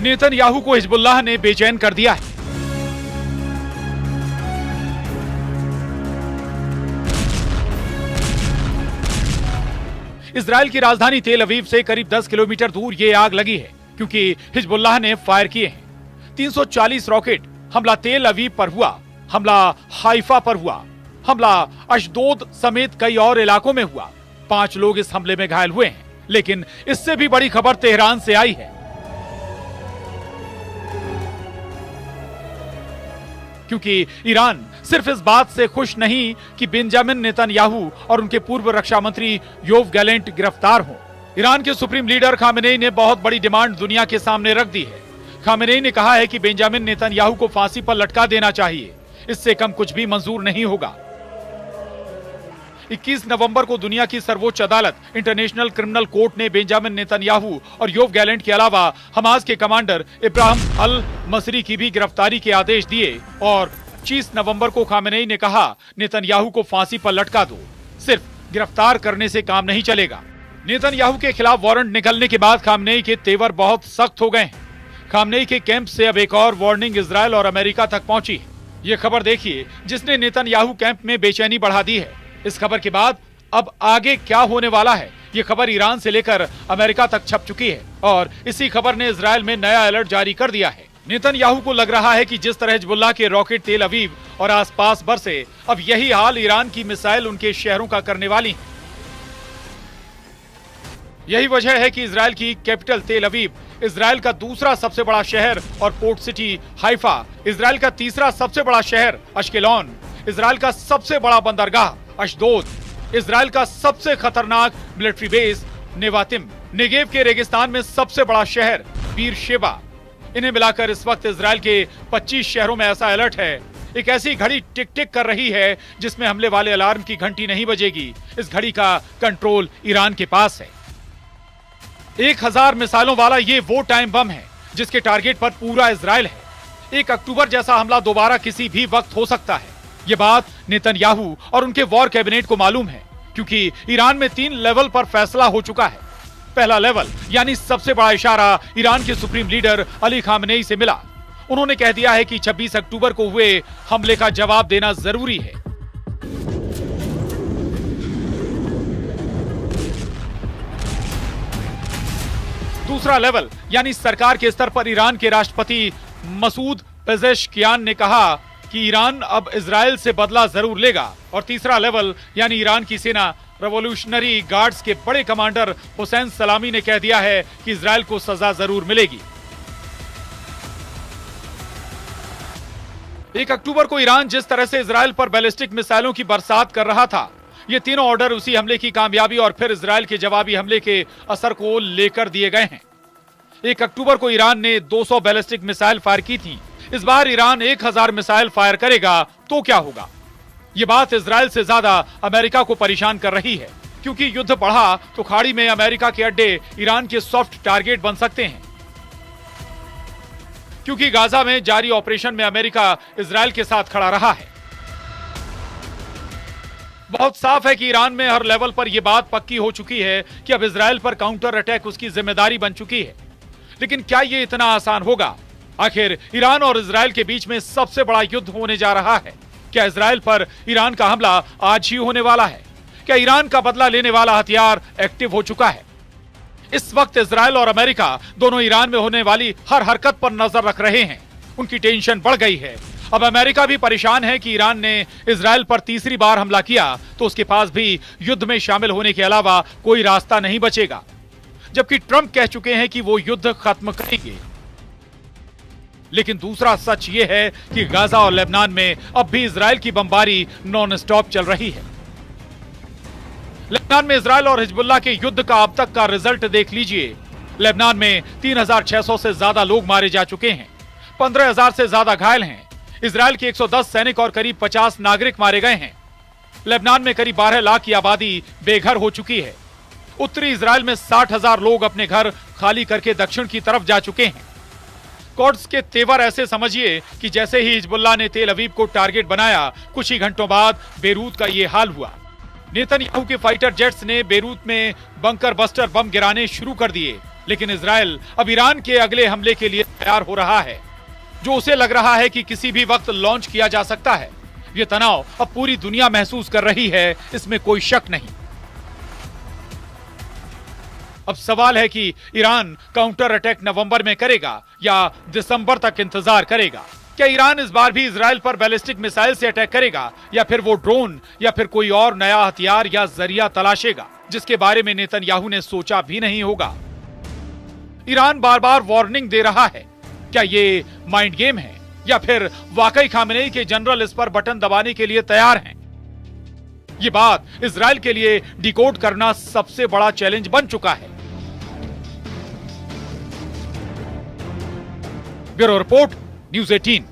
Netanyahu को Hezbollah ने बेचैन कर दिया है। इजराइल की राजधानी तेल अवीव से करीब 10 किलोमीटर दूर ये आग लगी है क्योंकि हिजबुल्लाह ने फायर किए हैं। 340 रॉकेट हमला तेल अवीव पर हुआ, हमला हाइफा पर हुआ, हमला अशदोद समेत कई और इलाकों में हुआ। 5 लोग इस हमले में घायल हुए हैं। लेकिन इससे भी बड़ी खबर तेहरान से आई है, क्योंकि ईरान सिर्फ इस बात से खुश नहीं कि बेंजामिन नेतन्याहू और उनके पूर्व रक्षा मंत्री योव गैलेंट गिरफ्तार हों। ईरान के सुप्रीम लीडर खामेनेई ने बहुत बड़ी डिमांड दुनिया के सामने रख दी है। खामेनेई ने कहा है कि बेंजामिन नेतन्याहू को फांसी पर लटका देना चाहिए, इससे कम कुछ भी मंजूर नहीं होगा। 21 नवंबर को दुनिया की सर्वोच्च अदालत इंटरनेशनल क्रिमिनल कोर्ट ने बेंजामिन नेतन्याहू और योव गैलेंट के अलावा हमास के कमांडर इब्राहिम अल मसरी की भी गिरफ्तारी के आदेश दिए और 25 नवंबर को खामेनेई ने कहा, नेतन्याहू को फांसी पर लटका दो, सिर्फ गिरफ्तार करने से काम नहीं चलेगा। नेतन्याहू के खिलाफ वारंट निकलने के बाद खामेनेई के तेवर बहुत सख्त हो गए हैं। खामेनेई के कैंप से अब एक और वार्निंग इजराइल और अमेरिका तक पहुंची है। ये खबर देखिए जिसने नेतन्याहू कैंप में बेचैनी बढ़ा दी है। इस खबर के बाद अब आगे क्या होने वाला है, ये खबर ईरान से लेकर अमेरिका तक छप चुकी है और इसी खबर ने इजराइल में नया अलर्ट जारी कर दिया है। नेतन्याहू को लग रहा है कि जिस तरह हिजबुल्लाह के रॉकेट तेल अवीव और आसपास बरसे, अब यही हाल ईरान की मिसाइल उनके शहरों का करने वाली है। यही वजह है कि इजराइल की कैपिटल तेल अवीव, इजराइल का दूसरा सबसे बड़ा शहर और पोर्ट सिटी हाइफा, इजराइल का तीसरा सबसे बड़ा शहर अश्केलॉन, इजराइल का सबसे बड़ा बंदरगाह अशदोद, इजराइल का सबसे खतरनाक मिलिट्री बेस नेवातिम, नेगेव के रेगिस्तान में सबसे बड़ा शहर बीरशेबा, इन्हें मिलाकर इस वक्त इजराइल के 25 शहरों में ऐसा अलर्ट है। एक ऐसी घड़ी टिक टिक कर रही है जिसमें हमले वाले अलार्म की घंटी नहीं बजेगी। इस घड़ी का कंट्रोल ईरान के पास है। 1000 मिसाइलों वाला ये वो टाइम बम है जिसके टारगेट पर पूरा इजराइल है। 1 अक्टूबर जैसा हमला दोबारा किसी भी वक्त हो सकता है। ये बात नेतन्याहू और उनके वॉर कैबिनेट को मालूम है, क्योंकि ईरान में 3 लेवल पर फैसला हो चुका है। पहला लेवल यानी सबसे बड़ा इशारा ईरान के सुप्रीम लीडर अली खामेनेई से मिला। उन्होंने कह दिया है कि 26 अक्टूबर को हुए हमले का जवाब देना जरूरी है। दूसरा लेवल यानी सरकार के स्तर पर ईरान के राष्ट्रपति मसूद पेजेश्कियान ने कहा कि ईरान अब इजराइल से बदला जरूर लेगा। और तीसरा लेवल यानी ईरान की सेना रेवोल्यूशनरी गार्ड्स के बड़े कमांडर हुसैन सलामी ने कह दिया है कि इजराइल को सजा जरूर मिलेगी। 1 अक्टूबर को ईरान जिस तरह से इजराइल पर बैलिस्टिक मिसाइलों की बरसात कर रहा था, ये तीनों ऑर्डर उसी हमले की कामयाबी और फिर इजराइल के जवाबी हमले के असर को लेकर दिए गए हैं। 1 अक्टूबर को ईरान ने 200 बैलिस्टिक मिसाइल फायर की थी। इस बार ईरान 1000 मिसाइल फायर करेगा तो क्या होगा? ये बात इजराइल से ज्यादा अमेरिका को परेशान कर रही है, क्योंकि युद्ध बढ़ा तो खाड़ी में अमेरिका के अड्डे ईरान के सॉफ्ट टारगेट बन सकते हैं। क्योंकि गाजा में जारी ऑपरेशन में अमेरिका इजराइल के साथ खड़ा रहा है। बहुत साफ है कि ईरान में हर लेवल पर यह बात पक्की हो चुकी है कि अब इजराइल पर काउंटर अटैक उसकी जिम्मेदारी बन चुकी है। लेकिन क्या यह इतना आसान होगा? आखिर ईरान और इजराइल के बीच में सबसे बड़ा युद्ध होने जा रहा है। क्या इजराइल पर ईरान का हमला आज ही होने वाला है? क्या ईरान का बदला लेने वाला हथियार एक्टिव हो चुका है? इस वक्त इजराइल और अमेरिका दोनों ईरान में होने वाली हर हरकत पर नजर रख रहे हैं। उनकी टेंशन बढ़ गई है। अब अमेरिका भी परेशान है कि ईरान ने इजराइल पर तीसरी बार हमला किया तो उसके पास भी युद्ध में शामिल होने के अलावा कोई रास्ता नहीं बचेगा। जबकि ट्रंप कह चुके हैं कि वो युद्ध खत्म करेंगे। लेकिन दूसरा सच ये है कि गाजा और लेबनान में अब भी इजराइल की बमबारी नॉन स्टॉप चल रही है। लेबनान में इजराइल और हिजबुल्लाह के युद्ध का अब तक का रिजल्ट देख लीजिए। लेबनान में 3600 से ज्यादा लोग मारे जा चुके हैं, 15000 से ज्यादा घायल हैं। इजराइल के 110 सैनिक और करीब 50 नागरिक मारे गए हैं। लेबनान में करीब 12 लाख की आबादी बेघर हो चुकी है। उत्तरी इजराइल में 60,000 लोग अपने घर खाली करके दक्षिण की तरफ जा चुके हैं। कोड्स के तेवर ऐसे समझिए कि जैसे ही हिजबुल्लाह ने तेल अवीव को टारगेट बनाया, कुछ ही घंटों बाद बेरूत का ये हाल हुआ। नेतन्याहू के फाइटर जेट्स ने बेरूत में बंकर बस्टर बम गिराने शुरू कर दिए, लेकिन इजराइल अब ईरान के अगले हमले के लिए तैयार हो रहा है, जो उसे लग रहा है कि किसी भी वक्त लॉन्च किया जा सकता है। ये तनाव अब पूरी दुनिया महसूस कर रही है, इसमें कोई शक नहीं। अब सवाल है कि ईरान काउंटर अटैक नवंबर में करेगा या दिसंबर तक इंतजार करेगा। क्या ईरान इस बार भी इजराइल पर बैलिस्टिक मिसाइल से अटैक करेगा, या फिर वो ड्रोन या फिर कोई और नया हथियार या जरिया तलाशेगा जिसके बारे में नेतन्याहू ने सोचा भी नहीं होगा। ईरान बार बार वार्निंग दे रहा है। क्या ये माइंड गेम है या फिर वाकई खामेनेई के जनरल इस पर बटन दबाने के लिए तैयार हैं? ये बात इजराइल के लिए डिकोड करना सबसे बड़ा चैलेंज बन चुका है। Bureau report, news 18।